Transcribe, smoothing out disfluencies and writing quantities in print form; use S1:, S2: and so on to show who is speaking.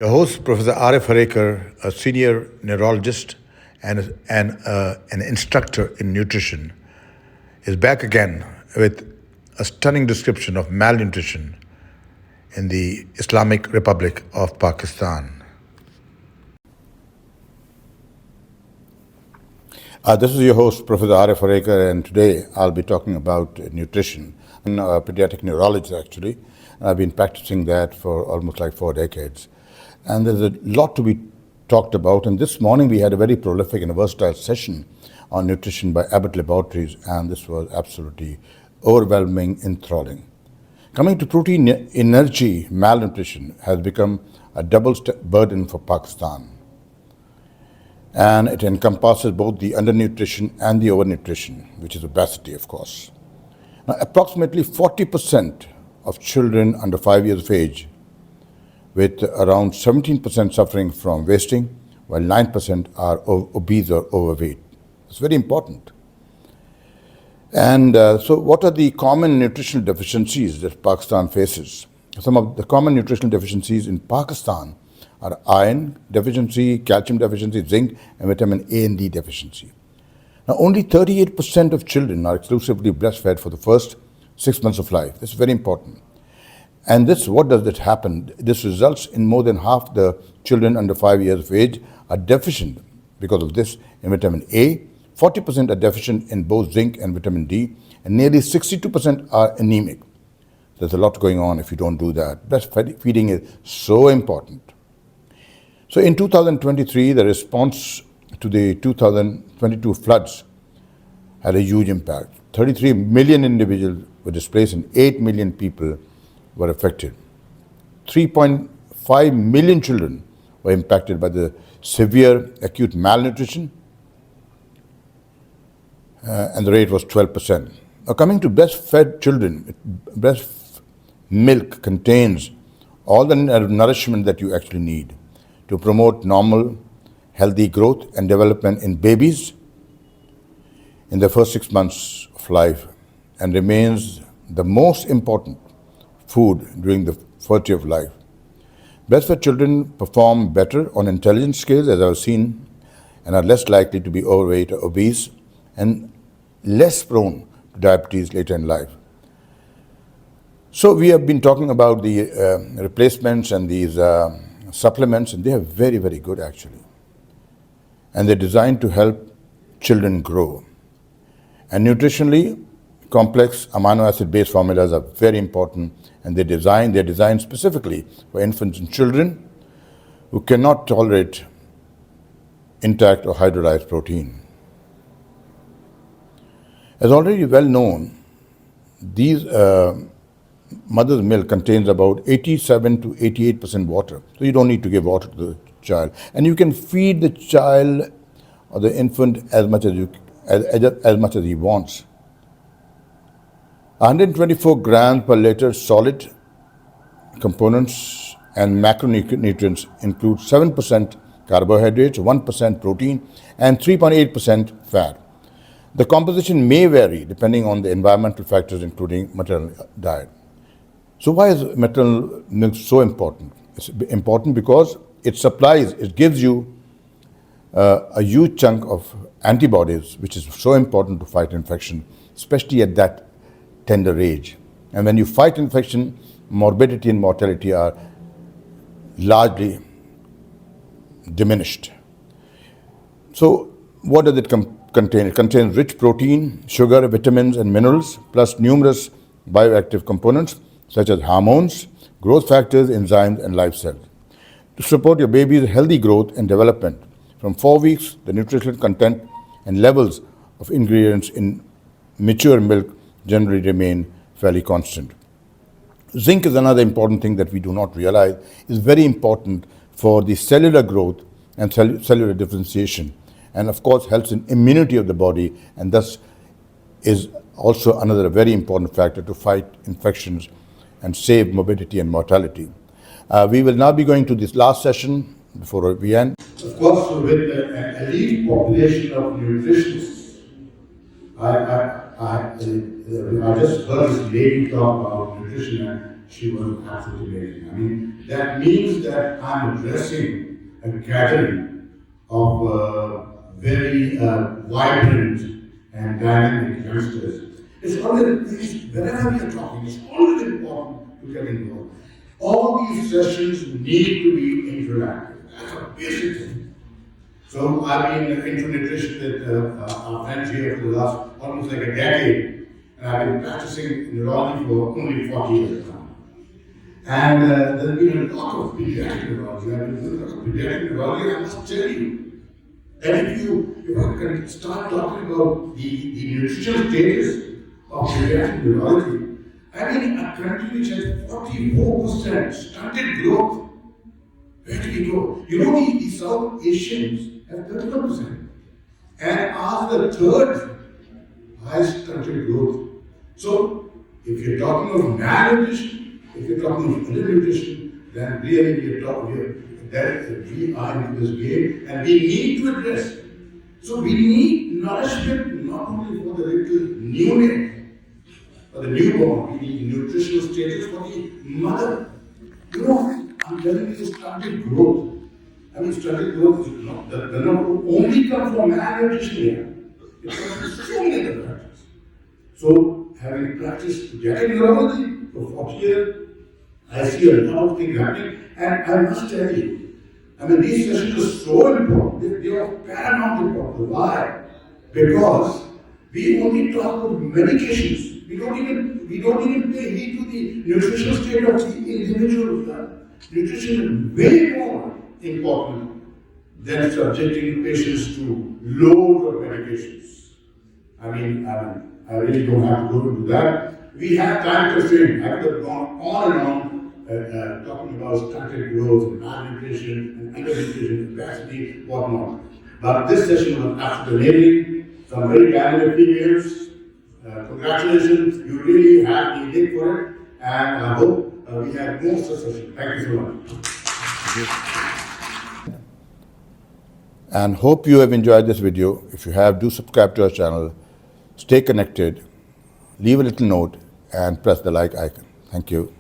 S1: The host, Professor Arif Harekar, a senior neurologist and an instructor in nutrition, is back again with a stunning description of malnutrition in the Islamic Republic of Pakistan. This is your host, Professor Arif Harekar, and today I'll be talking about nutrition. I'm a pediatric neurologist, actually, and I've been practicing that for almost like 4 decades. And there's a lot to be talked about. And this morning we had a very prolific and versatile session on nutrition by Abbott Laboratories, and this was absolutely overwhelming, enthralling. Coming to protein energy, malnutrition has become a double burden for Pakistan. And it encompasses both the undernutrition and the overnutrition, which is obesity, of course. Now, approximately 40% of children under 5 years of age, with around 17% suffering from wasting, while 9% are obese or overweight. It's very important. And so what are the common nutritional deficiencies that Pakistan faces? Some of the common nutritional deficiencies in Pakistan are iron deficiency, calcium deficiency, zinc, and vitamin A and D deficiency. Now, only 38% of children are exclusively breastfed for the first 6 months of life. This is very important. And what does that happen? This results in more than half the children under 5 years of age are deficient because of this in vitamin A, 40% are deficient in both zinc and vitamin D, and nearly 62% are anemic. There's a lot going on if you don't do that. Breastfeeding is so important. So in 2023, the response to the 2022 floods had a huge impact. 33 million individuals were displaced and 8 million people were affected. 3.5 million children were impacted by the severe acute malnutrition, and the rate was 12%. Now, coming to breastfed children, breast milk contains all the nourishment that you actually need to promote normal, healthy growth and development in babies in the first 6 months of life, and remains the most important food during the first year of life. Breastfed children perform better on intelligence scales, as I've seen, and are less likely to be overweight or obese, and less prone to diabetes later in life. So we have been talking about the replacements and these supplements, and they are very, very good actually. And they're designed to help children grow. And nutritionally, complex amino acid based formulas are very important, and they're designed specifically for infants and children who cannot tolerate intact or hydrolyzed protein. As already well known, these mother's milk contains about 87 to 88% water, so you don't need to give water to the child, and you can feed the child or the infant as much as he wants. 124 grams per liter solid components and macronutrients include 7% carbohydrates, 1% protein, and 3.8% fat. The composition may vary depending on the environmental factors, including maternal diet. So why is maternal milk so important? It's important because it gives you a huge chunk of antibodies, which is so important to fight infection, especially at that tender age. And when you fight infection, morbidity and mortality are largely diminished. So what does it contain? It contains rich protein, sugar, vitamins, and minerals, plus numerous bioactive components such as hormones, growth factors, enzymes, and live cells. To support your baby's healthy growth and development, from 4 weeks, the nutritional content and levels of ingredients in mature milk generally remain fairly constant. Zinc is another important thing that we do not realize is very important for the cellular growth and cellular differentiation, and of course helps in immunity of the body, and thus is also another very important factor to fight infections and save morbidity and mortality. We will now be going to this last session before we end. Of course, with an elite population of nutritionists, I just heard this lady talk about nutrition, and she was absolutely amazing. I mean, that means that I'm addressing a gathering of very vibrant and dynamic youngsters. It's always, whenever we are talking, it's always important to get involved. All these sessions need to be interactive. That's a basic thing. So I've been into nutrition with our friends here for the last almost like a decade, and I've been practicing neurology for only 40 years now. And there's been a lot of pediatric neurology. I've been doing a lot of pediatric neurology. I must tell you that if I can start talking about the nutritional status of pediatric neurology, I mean, a country which has 44% stunted growth, where do we go? You know, the South Asians have 31%, and are the third highest stunted growth. So, if you're talking of malnutrition, if you're talking of undernutrition, then really we are into this game, and we need to address it. So we need nourishment not only for the little neonate, for the newborn, we need nutritional status for the mother. You know, I'm telling you, stunted growth. I mean, stunted growth is not, does not only come from malnutrition here. It comes from so many other factors. So, having practiced pediatric neurology for 40 years, I see a lot of things happening, and I must tell you, I mean, these sessions are so important. They are paramount important. Why? Because we only talk about medications. We don't even pay heed to the nutritional state of the individual. Nutrition is way more important than subjecting patients to loads of medications. I mean, I really don't have to go into that. We have time constraint. I could have gone on and on talking about stunted growth, malnutrition, and undernutrition, capacity, whatnot. But this session was absolutely amazing. Some very talented females. Congratulations, you really have the need for it, and I hope we have more such sessions. Thank you so much. And hope you have enjoyed this video. If you have, do subscribe to our channel, stay connected, leave a little note, and press the like icon. Thank you.